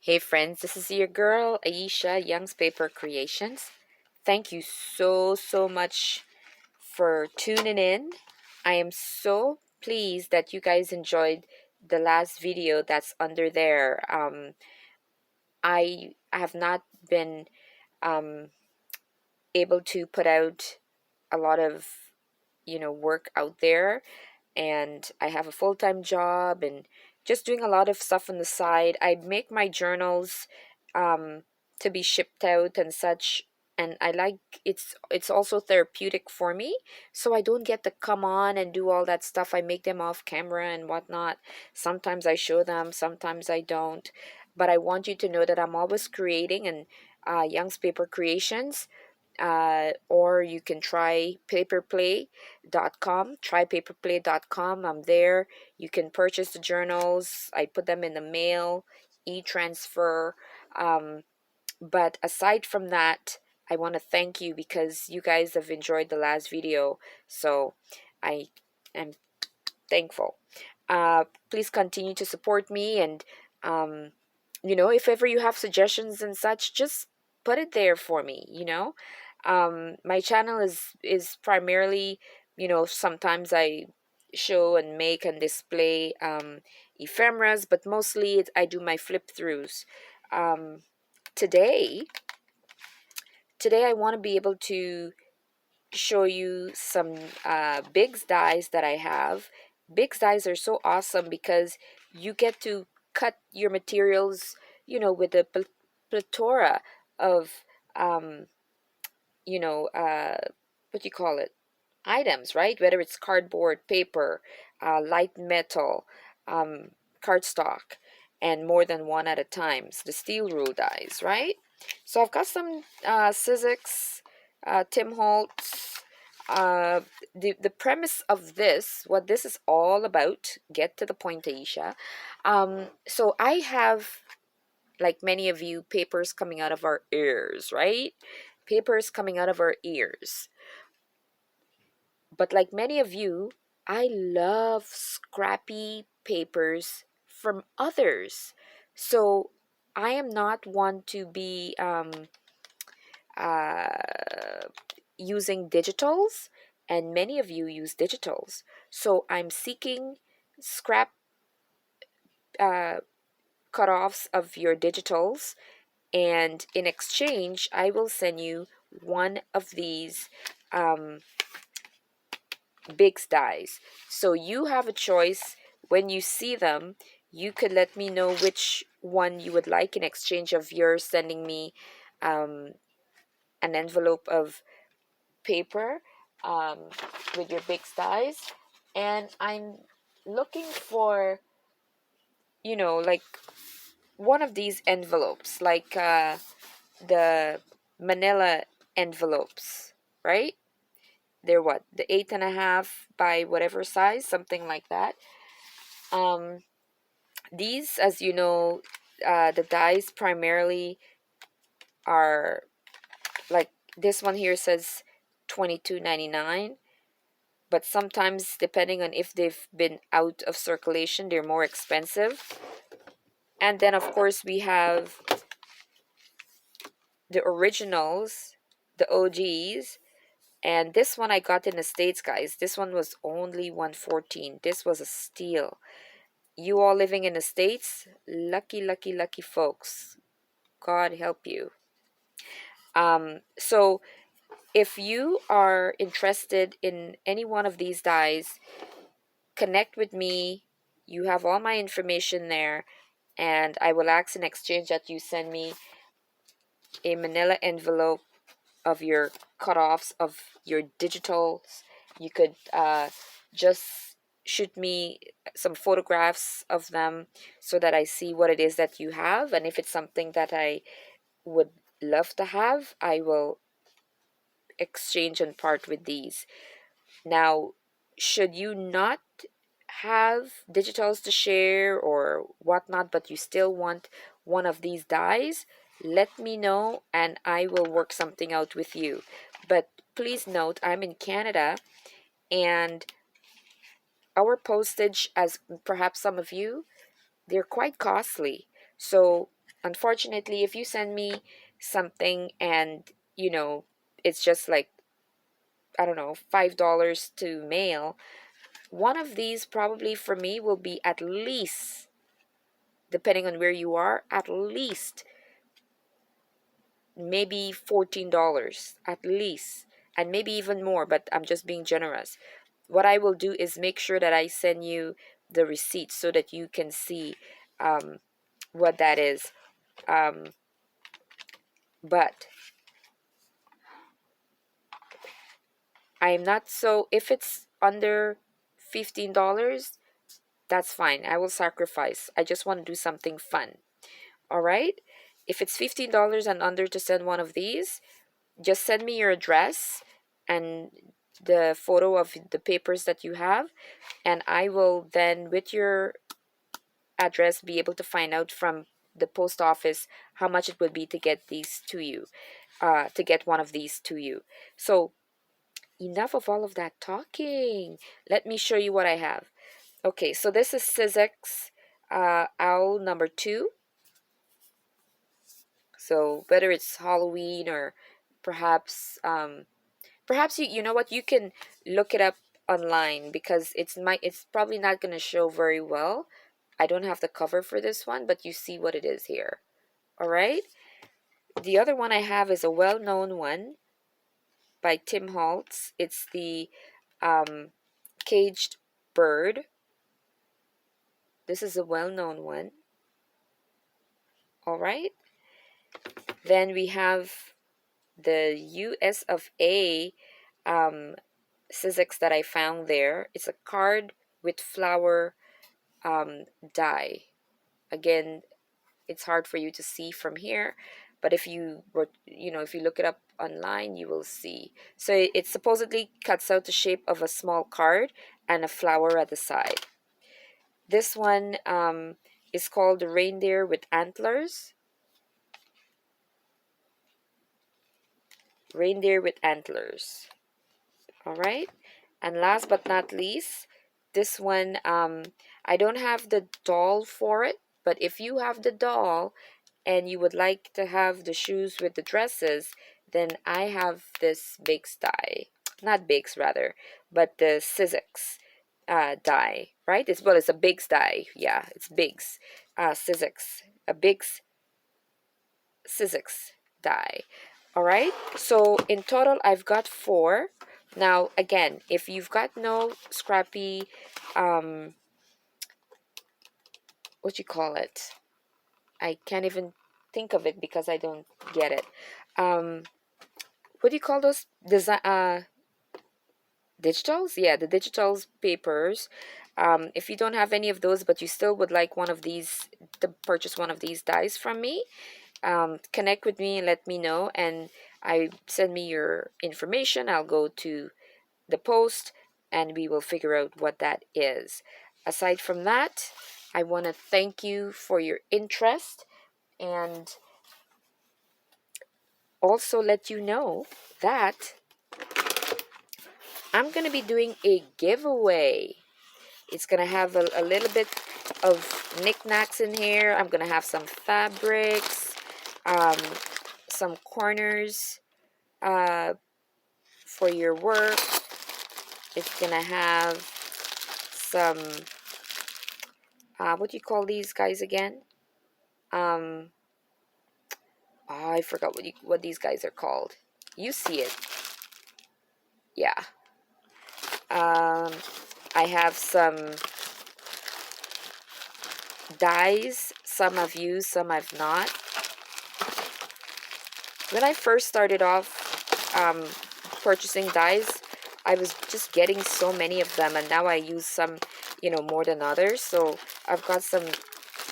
Hey friends, this is your girl Ayesha, Youngspapercreations. Thank you so much for tuning in. I am so pleased that you guys enjoyed the last video that's under there. I have not been um, able to put out a lot of work out there, and I have a full-time job and just doing a lot of stuff on the side. I make my journals um, to be shipped out and such, and I like it's also therapeutic for me, so I don't get to come on and do all that stuff. I make them off camera and whatnot. Sometimes I show them, sometimes I don't, but I want you to know that I'm always creating, and Young's Paper Creations, or you can try paperplay.com. Try paperplay.com. I'm there. You can purchase the journals. I put them in the mail, e-transfer. But aside from that, I want to thank you because you guys have enjoyed the last video. So I am thankful. Please continue to support me, and if ever you have suggestions and such, just put it there for me. My channel is primarily, sometimes I show and make and display ephemeras, but mostly I do my flip throughs. Um, today, today I want to be able to show you some Biggs dies that I have. Biggs dies are so awesome because you get to cut your materials, with a plethora of, um, what do you call it? Items, right? Whether it's cardboard, paper, light metal, um, cardstock, and more than one at a time. So the steel rule dies, right? So I've got some Sizzix, Tim Holtz. Uh, the premise of this, what this is all about, get to the point, Aisha. So I have, like many of you, papers coming out of our ears, right? Papers coming out of our ears. But like many of you, I love scrappy papers from others. So I am not one to be uh, using digitals, and many of you use digitals. So I'm seeking scrap uh, cutoffs of your digitals, and in exchange, I will send you one of these um, Biggs dies. So you have a choice. When you see them, you could let me know which one you would like in exchange of your sending me um, an envelope of paper um, with your Biggs dies. And I'm looking for, like one of these envelopes, like the manila envelopes, right? They're what? The 8.5 by whatever size, something like that. Um, these, as you know, the dies primarily are like this one here says $22.99, but sometimes depending on if they've been out of circulation, they're more expensive. And then of course we have the originals, the OGs, and this one I got in the States, guys. This one was only 114. This was a steal. You all living in the States, lucky folks. God help you. So if you are interested in any one of these dies, connect with me. You have all my information there, and I will ask in exchange that you send me a manila envelope of your cutoffs of your digitals. You could just shoot me some photographs of them so that I see what it is that you have, and if it's something that I would love to have, I will exchange and part with these. Now, should you not have digitals to share or whatnot, but you still want one of these dies, let me know and I will work something out with you. But please note, I'm in Canada, and our postage, as perhaps some of you, they're quite costly. So unfortunately, if you send me something and, you know, it's just like, I don't know, $5 to mail, one of these probably for me will be at least, depending on where you are, at least maybe $14 at least, and maybe even more, but I'm just being generous. What I will do is make sure that I send you the receipt so that you can see um, what that is. Um, but I'm not, so if it's under $15, that's fine. I will sacrifice. I just want to do something fun. All right? If it's $15 and under to send one of these, just send me your address and the photo of the papers that you have, and I will then, with your address, be able to find out from the post office how much it would be to get these to you, to get one of these to you. So enough of all of that talking. Let me show you what I have. Okay, so this is Sizzix Owl number 2. So whether it's Halloween or perhaps perhaps you know what, you can look it up online because it's probably not going to show very well. I don't have the cover for this one, but you see what it is here. All right. The other one I have is a well-known one by Tim Holtz. It's the um, caged bird. This is a well-known one. All right. Then we have the US of A Sizzix that I found there. It's a card with flower die. Again, it's hard for you to see from here, but if you were, if you look it up online, you will see. So it supposedly cuts out the shape of a small card and a flower at the side. This one is called the reindeer with antlers. Reindeer with antlers. All right. And last but not least, this one, I don't have the doll for it, but if you have the doll and you would like to have the shoes with the dresses, then I have this Biggs die. Not Biggs, rather, but the Sizzix die, right? It's a Biggs die. Yeah, it's Biggs. Sizzix. A Biggs Sizzix die. All right, so in total, I've got 4. Now, again, if you've got no scrappy, what you call it? I can't even think of it because I don't get it. What do you call those design? Digitals? Yeah, the digitals papers. If you don't have any of those, but you still would like one of these to purchase one of these dies from me, connect with me and let me know, and I send me your information. I'll go to the post and we will figure out what that is. Aside from that, I want to thank you for your interest and also let you know that I'm going to be doing a giveaway. It's going to have a little bit of knickknacks in here. I'm going to have some fabrics, um, some corners for your work. It's going to have some, what do you call these guys again? Oh, I forgot what these guys are called. You see it. Yeah. I have some dies. Some I've used, some I've not. When I first started off purchasing dies, I was just getting so many of them, and now I use some, more than others. So I've got some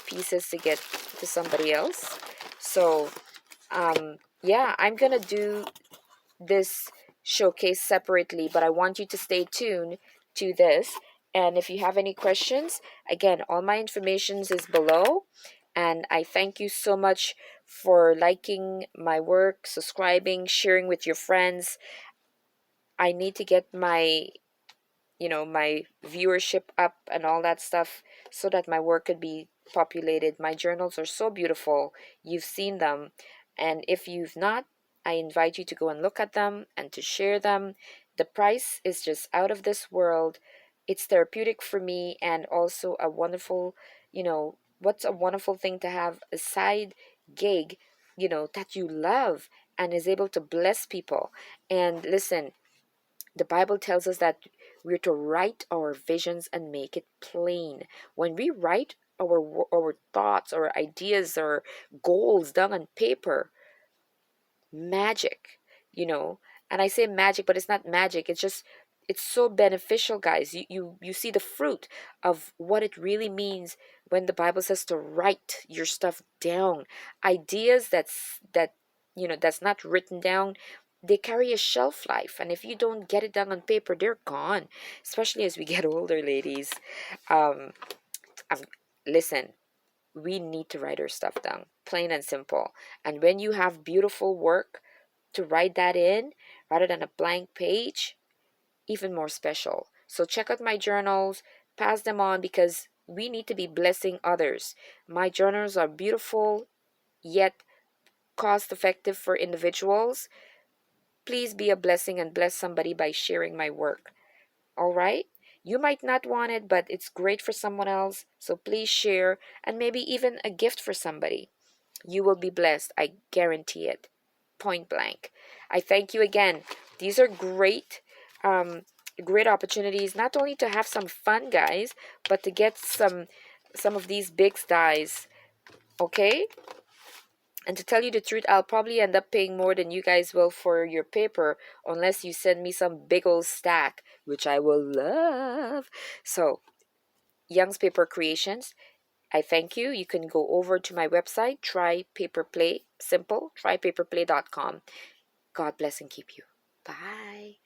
pieces to get to somebody else. So, yeah, I'm gonna do this showcase separately, but I want you to stay tuned to this. And if you have any questions, again, all my information is below. And I thank you so much for liking my work, subscribing, sharing with your friends. I need to get my viewership up and all that stuff so that my work could be populated. My journals are so beautiful. You've seen them. And if you've not, I invite you to go and look at them and to share them. The price is just out of this world. It's therapeutic for me, and also a wonderful, what's a wonderful thing to have a side gig, that you love and is able to bless people. And listen, the Bible tells us that we're to write our visions and make it plain. When we write our thoughts, our ideas, our goals down on paper, magic, you know. And I say magic, but it's not magic. It's so beneficial, guys. You see the fruit of what it really means when the Bible says to write your stuff down. Ideas that's not written down, they carry a shelf life, and if you don't get it down on paper, they're gone. Especially as we get older, ladies. Um, um Listen, we need to write our stuff down, plain and simple. And when you have beautiful work to write that in rather than a blank page, even more special. So check out my journals, pass them on, because we need to be blessing others. My journals are beautiful yet cost effective for individuals. Please be a blessing and bless somebody by sharing my work. All right? You might not want it, but it's great for someone else. So please share, and maybe even a gift for somebody. You will be blessed. I guarantee it. Point blank. I thank you again. These are um, great opportunities, not only to have some fun, guys, but to get some of these big dies. Okay? And to tell you the truth, I'll probably end up paying more than you guys will for your paper unless you send me some big old stack, which I will love. So, Young's Paper Creations, I thank you. You can go over to my website, Try Paper Play, simple, trypaperplay.com. God bless and keep you. Bye.